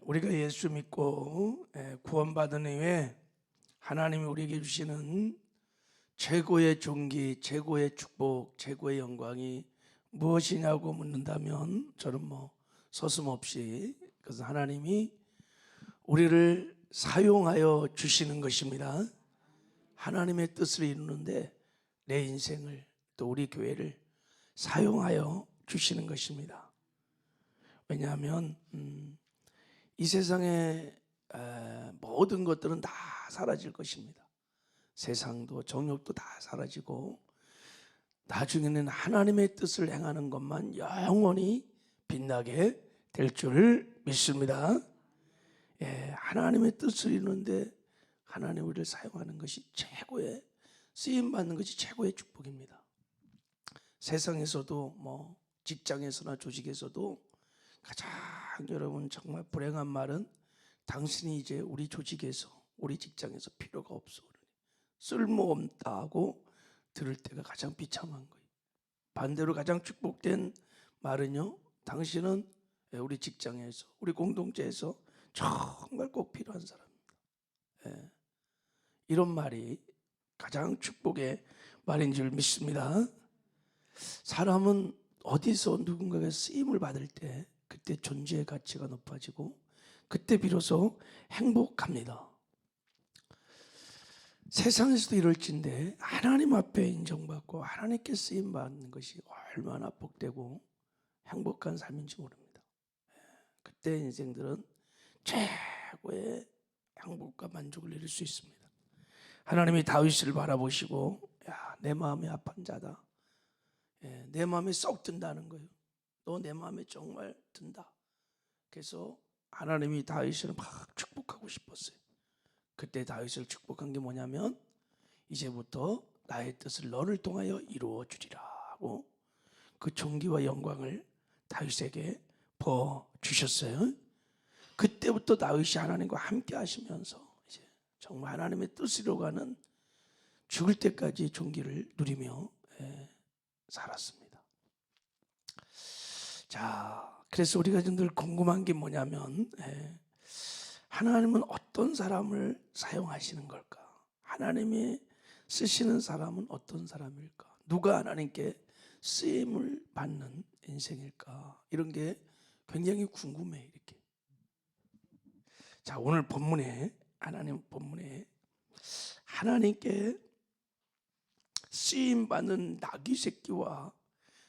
우리가 예수 믿고 구원받은 이후에 하나님이 우리에게 주시는 최고의 존귀, 최고의 축복, 최고의 영광이 무엇이냐고 묻는다면 저는 서슴없이 그것은 하나님이 우리를 사용하여 주시는 것입니다. 하나님의 뜻을 이루는데 내 인생을 또 우리 교회를 사용하여 주시는 것입니다. 왜냐하면 이 세상의 모든 것들은 다 사라질 것입니다. 세상도 정욕도 다 사라지고 나중에는 하나님의 뜻을 행하는 것만 영원히 빛나게 될 줄 믿습니다. 하나님의 뜻을 이루는데 하나님 우리를 사용하는 것이 최고의 쓰임받는 것이 최고의 축복입니다. 세상에서도 직장에서나 조직에서도 가장 여러분 정말 불행한 말은 당신이 이제 우리 조직에서 우리 직장에서 필요가 없어 쓸모없다 하고 들을 때가 가장 비참한 거예요. 반대로 가장 축복된 말은요, 당신은 우리 직장에서 우리 공동체에서 정말 꼭 필요한 사람입니다. 이런 말이 가장 축복의 말인 줄 믿습니다. 사람은 어디서 누군가가 쓰임을 받을 때 그때 존재의 가치가 높아지고 그때 비로소 행복합니다. 세상에서도 이럴진데 하나님 앞에 인정받고 하나님께 쓰임받는 것이 얼마나 복되고 행복한 삶인지 모릅니다. 그때 인생들은 최고의 행복과 만족을 이룰 수 있습니다. 하나님이 다윗을 바라보시고 내 마음에 합한 자다. 내 마음에 썩 든다는 거예요. 너 내 마음에 정말 든다. 그래서 하나님이 다윗을 막 축복하고 싶었어요. 그때 다윗을 축복한 게 뭐냐면 이제부터 나의 뜻을 너를 통하여 이루어 주리라 하고 그 존귀와 영광을 다윗에게 부어 주셨어요. 그때부터 다윗이 하나님과 함께 하시면서 이제 정말 하나님의 뜻으로 가는 죽을 때까지 존귀를 누리며 살았습니다. 자, 그래서 우리가 늘 궁금한 게 뭐냐면 하나님은 어떤 사람을 사용하시는 걸까? 하나님이 쓰시는 사람은 어떤 사람일까? 누가 하나님께 쓰임을 받는 인생일까? 이런 게 굉장히 궁금해 이렇게. 자, 오늘 본문에 하나님 본문에 하나님께 쓰임 받는 나귀 새끼와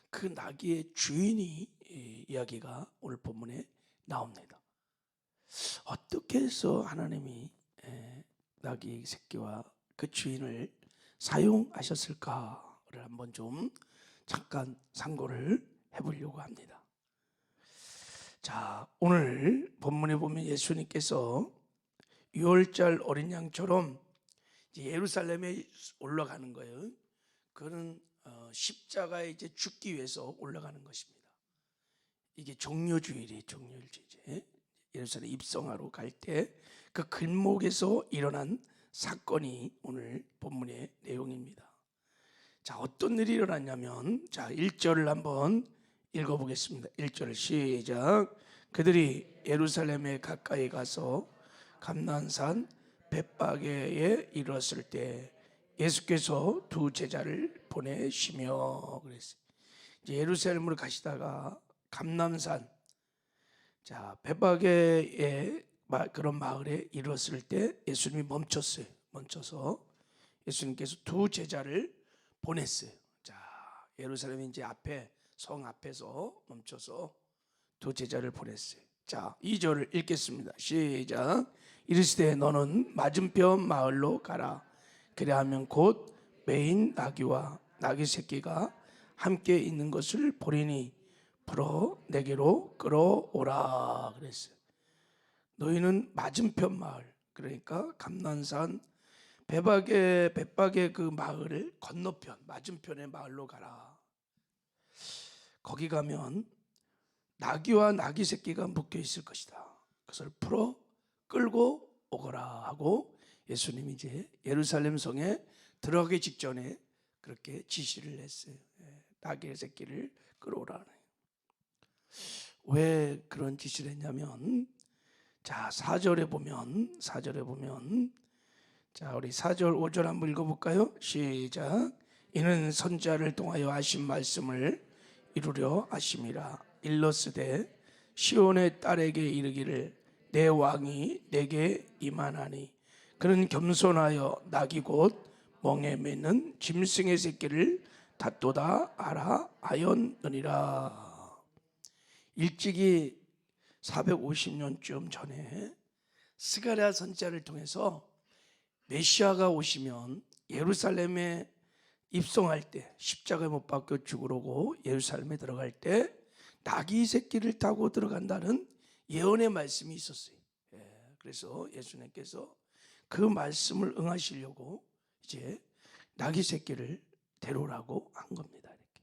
그 나귀의 주인이 이야기가 오늘 본문에 나옵니다. 어떻게 해서 하나님이 나귀 새끼와 그 주인을 사용하셨을까를 한번 좀 잠깐 상고를 해보려고 합니다. 자, 오늘 본문에 보면 예수님께서 6월절 어린 양처럼 예루살렘에 올라가는 거예요. 그는 십자가에 이제 죽기 위해서 올라가는 것입니다. 이게 종려주일이에요. 종려주일. 예루살렘 입성하러 갈 때 그 길목에서 일어난 사건이 오늘 본문의 내용입니다. 자, 어떤 일이 일어났냐면, 자, 1절을 한번 읽어보겠습니다. 1절 시작. 그들이 예루살렘에 가까이 가서 감난산 벳바게에 이르렀을 때 예수께서 두 제자를 보내시며 그랬어요. 이제 예루살렘으로 가시다가 감난산, 자, 벳바게의 그런 마을에 이르렀을 때 예수님이 멈췄어요. 멈춰서 예수님께서 두 제자를 보냈어요. 자, 예루살렘 이제 앞에 성 앞에서 멈춰서 두 제자를 보냈어요. 자, 2절을 읽겠습니다. 시작. 이르시되 너는 맞은편 마을로 가라. 그리하면 곧 매인 나귀와 나귀 새끼가 함께 있는 것을 보리니 풀어 내게로 끌어오라 그랬어요. 너희는 맞은편 마을, 그러니까 감난산 벳바게 그 마을을 건너편 맞은편의 마을로 가라. 거기 가면 나귀와 나귀 새끼가 묶여 있을 것이다. 그것을 풀어 끌고 오거라 하고 예수님이 이제 예루살렘 성에 들어가기 직전에 그렇게 지시를 했어요. 나귀 새끼를 끌어오라는. 왜 그런 지시를 했냐면 자, 4절에 보면 자, 우리 4절 5절 한번 읽어볼까요? 시작. 이는 선지자를 통하여 하신 말씀을 이루려 하심이라. 일러스되 시온의 딸에게 이르기를 내 왕이 내게 임하나니 그는 겸손하여 낙이 곧 멍에 매는 짐승의 새끼를 닫도다 하라 하였느니라. 일찍이 450년쯤 전에 스가랴 선지자를 통해서 메시아가 오시면 예루살렘에 입성할 때, 십자가에 못 박혀 죽으려고 예루살렘에 들어갈 때 나귀 새끼를 타고 들어간다는 예언의 말씀이 있었어요. 그래서 예수님께서 그 말씀을 응하시려고 이제 나귀 새끼를 데려오라고 한 겁니다. 이렇게.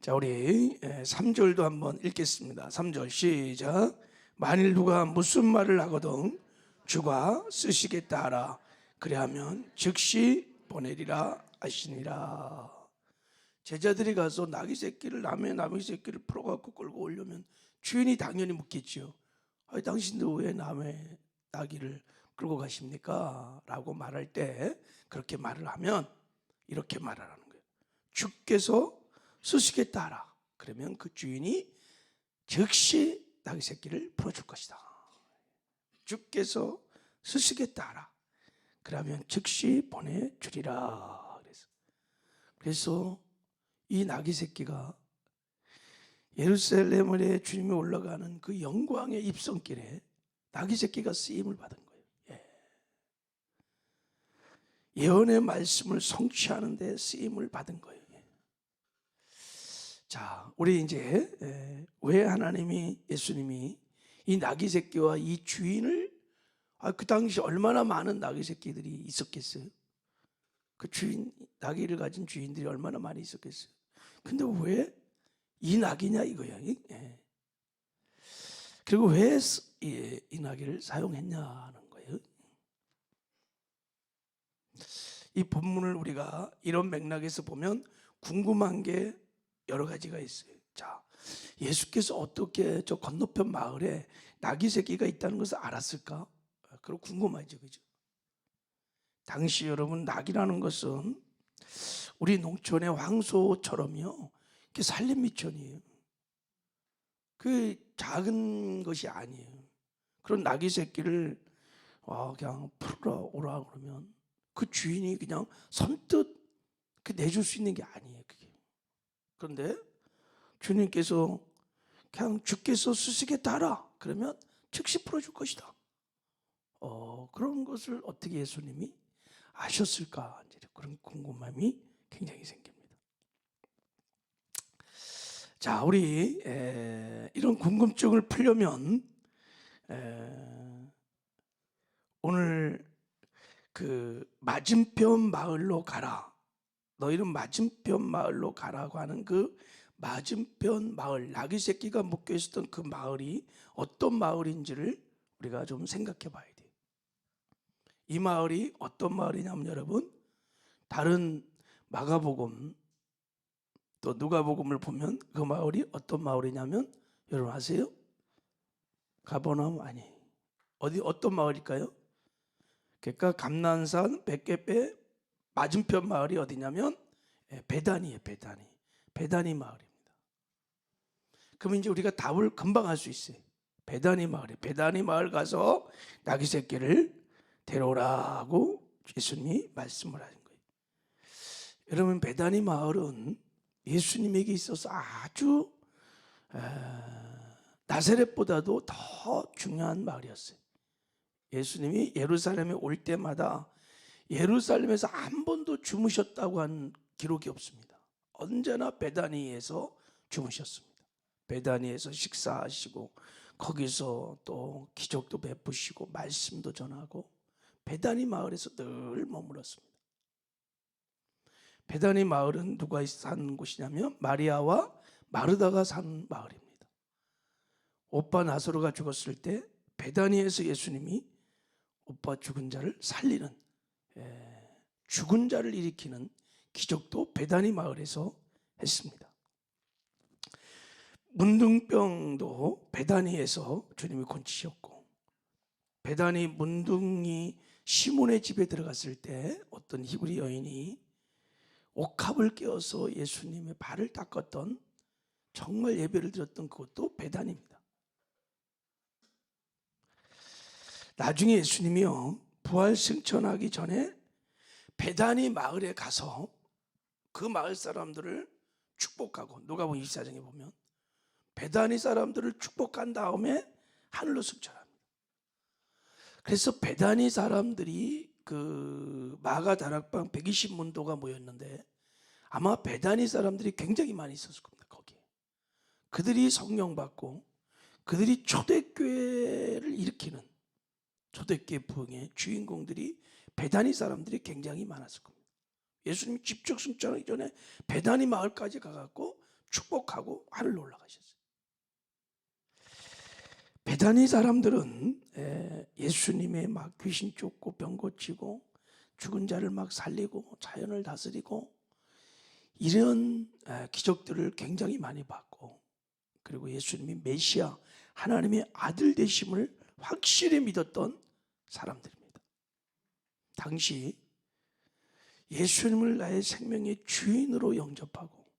자, 우리 3절도 한번 읽겠습니다. 3절 시작. 만일 누가 무슨 말을 하거든 주가 쓰시겠다 하라. 그리하면 즉시 보내리라 하시니라. 제자들이 가서 나귀 새끼를 남의 나귀 새끼를 풀어갖고 끌고 오려면 주인이 당연히 묻겠지요. 당신도 왜 남의 나귀를 끌고 가십니까? 라고 말할 때 그렇게 말을 하면 이렇게 말하라는 거예요. 주께서 쓰시겠다 하라. 그러면 그 주인이 즉시 나귀 새끼를 풀어줄 것이다. 주께서 쓰시겠다 하라. 그러면 즉시 보내주리라. 그래서 이 나귀 새끼가 예루살렘에 주님이 올라가는 그 영광의 입성길에 나귀 새끼가 쓰임을 받은 거예요. 예언의 말씀을 성취하는 데 쓰임을 받은 거예요. 자, 우리 이제 왜 하나님이 예수님이 이 나귀 새끼와 이 주인을 그 당시 얼마나 많은 나귀 새끼들이 있었겠어요? 그 주인, 나귀를 가진 주인들이 얼마나 많이 있었겠어요? 근데 왜 이 나귀냐 이거야. 그리고 왜 이 나귀를 사용했냐는 거예요. 이 본문을 우리가 이런 맥락에서 보면 궁금한 게 여러 가지가 있어요. 자, 예수께서 어떻게 저 건너편 마을에 나귀 새끼가 있다는 것을 알았을까? 그리고 궁금하죠, 그죠? 당시 여러분 나귀라는 것은 우리 농촌의 황소처럼요, 그 산림미천이에요. 그 작은 것이 아니에요. 그런 나귀 새끼를 그냥 풀어 오라 그러면 그 주인이 그냥 선뜻 내줄 수 있는 게 아니에요, 그게. 그런데 주님께서 그냥 주께서 쓰시겠다 하라. 그러면 즉시 풀어줄 것이다. 그런 것을 어떻게 예수님이 아셨을까? 그런 궁금함이 굉장히 생깁니다. 자, 우리 이런 궁금증을 풀려면 오늘 그 맞은편 마을로 가라. 너희는 맞은편 마을로 가라고 하는 그 맞은편 마을, 나귀 새끼가 묶여 있었던 그 마을이 어떤 마을인지를 우리가 좀 생각해 봐야 돼요. 이 마을이 어떤 마을이냐면 여러분, 다른 마가복음 또 누가복음을 보면 그 마을이 어떤 마을이냐면 여러분 아세요? 가버나움 아니. 어떤 마을일까요? 그러니까 감난산 백개배 맞은편 마을이 어디냐면 베다니예요. 베다니 마을입니다. 그럼 이제 우리가 답을 금방 할 수 있어요. 베다니 마을 가서 나귀 새끼를 데려오라고 예수님이 말씀을 하신 거예요. 여러분, 베다니 마을은 예수님에게 있어서 아주 나사렛보다도 더 중요한 마을이었어요. 예수님이 예루살렘에 올 때마다 예루살렘에서 한 번도 주무셨다고 한 기록이 없습니다. 언제나 베다니에서 주무셨습니다. 베다니에서 식사하시고 거기서 또 기적도 베푸시고 말씀도 전하고 베다니 마을에서 늘 머물렀습니다. 베다니 마을은 누가 사는 곳이냐면 마리아와 마르다가 사는 마을입니다. 오빠 나사로가 죽었을 때 베다니에서 예수님이 오빠 죽은 자를 살리는, 죽은 자를 일으키는 기적도 베다니 마을에서 했습니다. 문둥병도 베다니에서 주님이 고치셨고, 베다니 문둥이 시몬의 집에 들어갔을 때 어떤 히브리 여인이 옥합을 깨어서 예수님의 발을 닦았던, 정말 예배를 드렸던 그것도 베다니입니다. 나중에 예수님이요, 부활 승천하기 전에 베다니 마을에 가서 그 마을 사람들을 축복하고, 누가복음 24장에 보면 베다니 사람들을 축복한 다음에 하늘로 승천합니다. 그래서 베다니 사람들이 그 마가 다락방 120문도가 모였는데 아마 베다니 사람들이 굉장히 많이 있었을 겁니다. 거기에 그들이 성령 받고 그들이 초대교회를 일으키는, 초대교회 부흥의 주인공들이 베다니 사람들이 굉장히 많았을 겁니다. 예수님이 직접 승천하기 전에 베다니 마을까지 가갖고 축복하고 하늘로 올라가셨어요. 베다니 사람들은 예수님의 막 귀신 쫓고 병 고치고 죽은 자를 막 살리고 자연을 다스리고 이런 기적들을 굉장히 많이 봤고, 그리고 예수님이 메시아 하나님의 아들 되심을 확실히 믿었던 사람들입니다. 당시 예수님을 나의 생명의 주인으로 영접하고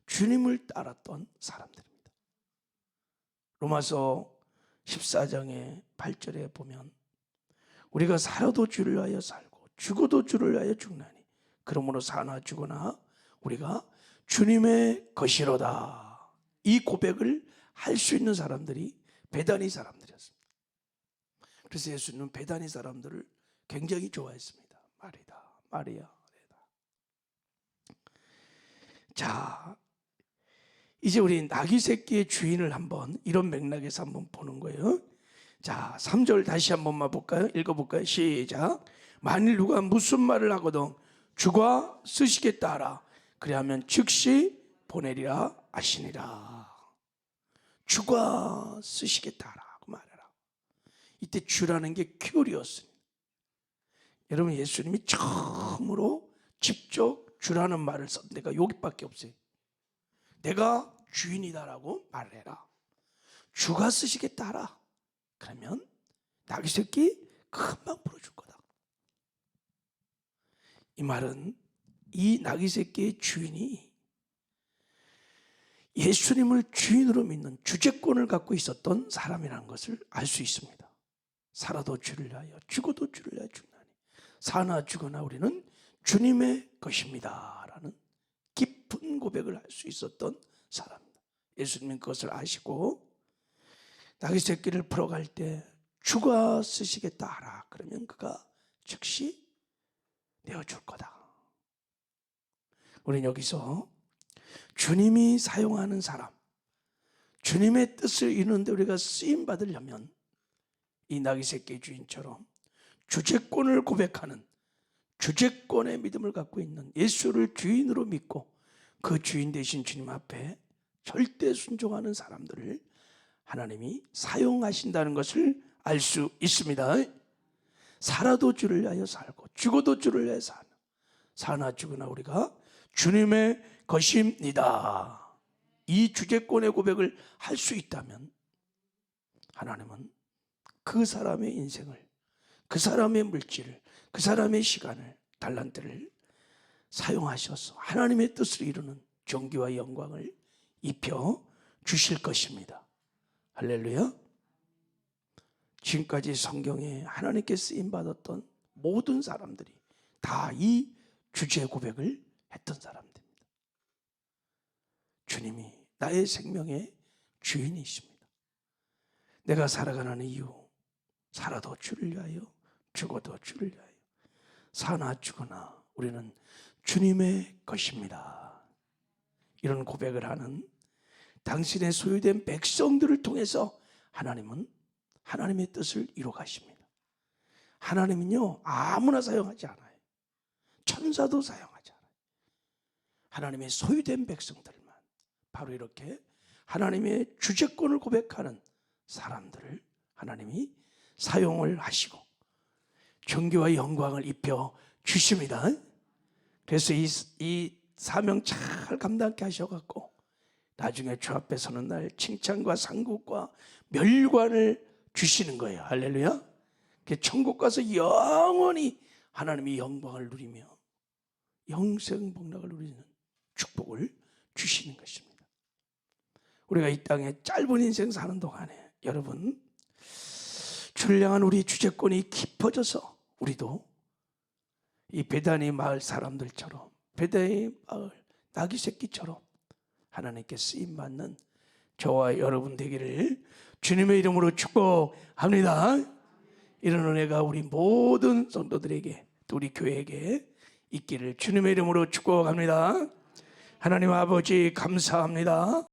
주님을 따랐던 사람들입니다. 로마서 14장의 8절에 보면 우리가 살아도 주를 위하여 살고 죽어도 주를 위하여 죽나니 그러므로 사나 죽으나 우리가 주님의 것이로다. 이 고백을 할 수 있는 사람들이 베다니 사람들이었습니다. 그래서 예수님은 베다니 사람들을 굉장히 좋아했습니다. 마리다, 마리아. 자, 이제 우리 나귀 새끼의 주인을 한번 이런 맥락에서 한번 보는 거예요. 자, 3절 다시 한 번만 볼까요? 읽어볼까요? 시작. 만일 누가 무슨 말을 하거든 주가 쓰시겠다 하라. 그리하면 즉시 보내리라 하시니라. 주가 쓰시겠다 하라고 말해라. 이때 주라는 게 큐리였습니다. 여러분, 예수님이 처음으로 직접 주라는 말을 쓴 데가 여기밖에 없어요. 내가 주인이다라고 말을 해라. 주가 쓰시겠다 하라. 그러면 나귀 새끼 금방 풀어줄 거다. 이 말은 이 나귀 새끼의 주인이 예수님을 주인으로 믿는 주재권을 갖고 있었던 사람이라는 것을 알 수 있습니다. 살아도 주를 위하여 죽어도 주를 위하여 죽나니 사나 죽으나 우리는 주님의 것입니다 라는 깊은 고백을 할 수 있었던 사람입니다. 예수님은 그것을 아시고 나귀 새끼를 풀어갈 때 주가 쓰시겠다 하라. 그러면 그가 즉시 내어줄 거다. 우리는 여기서 주님이 사용하는 사람, 주님의 뜻을 이루는데 우리가 쓰임 받으려면 이 나귀 새끼의 주인처럼 주재권을 고백하는, 주재권의 믿음을 갖고 있는, 예수를 주인으로 믿고 그 주인 되신 주님 앞에 절대 순종하는 사람들을 하나님이 사용하신다는 것을 알 수 있습니다. 살아도 주를 위하여 살고 죽어도 주를 위하여 사는, 사나 죽으나 우리가 주님의 것입니다. 이 주재권의 고백을 할 수 있다면 하나님은 그 사람의 인생을, 그 사람의 물질을, 그 사람의 시간을, 달란트를 사용하셔서 하나님의 뜻을 이루는 존귀와 영광을 입혀 주실 것입니다. 할렐루야. 지금까지 성경에 하나님께 쓰임받았던 모든 사람들이 다 이 주제 고백을 했던 사람들입니다. 주님이 나의 생명의 주인이십니다. 내가 살아가는 이유, 살아도 주를 위하여 죽어도 주를 위하여 사나 죽으나 우리는 주님의 것입니다. 이런 고백을 하는 당신의 소유된 백성들을 통해서 하나님은 하나님의 뜻을 이루어 가십니다. 하나님은요 아무나 사용하지 않아요. 천사도 사용하지 않아요. 하나님의 소유된 백성들만, 바로 이렇게 하나님의 주재권을 고백하는 사람들을 하나님이 사용을 하시고 존귀와 영광을 입혀 주십니다. 그래서 이 사명 잘 감당케 하셔갖고 나중에 주 앞에 서는 날 칭찬과 상급과 멸관을 주시는 거예요. 할렐루야. 천국 가서 영원히 하나님의 영광을 누리며 영생 복락을 누리는 축복을 주시는 것입니다. 우리가 이 땅에 짧은 인생 사는 동안에 여러분, 주를 향한 우리 주제권이 깊어져서 우리도 이 베다니 마을 사람들처럼, 베다니 마을 나귀 새끼처럼 하나님께 쓰임받는 저와 여러분 되기를 주님의 이름으로 축복합니다. 이런 은혜가 우리 모든 성도들에게, 또 우리 교회에게 있기를 주님의 이름으로 축복합니다. 하나님 아버지 감사합니다.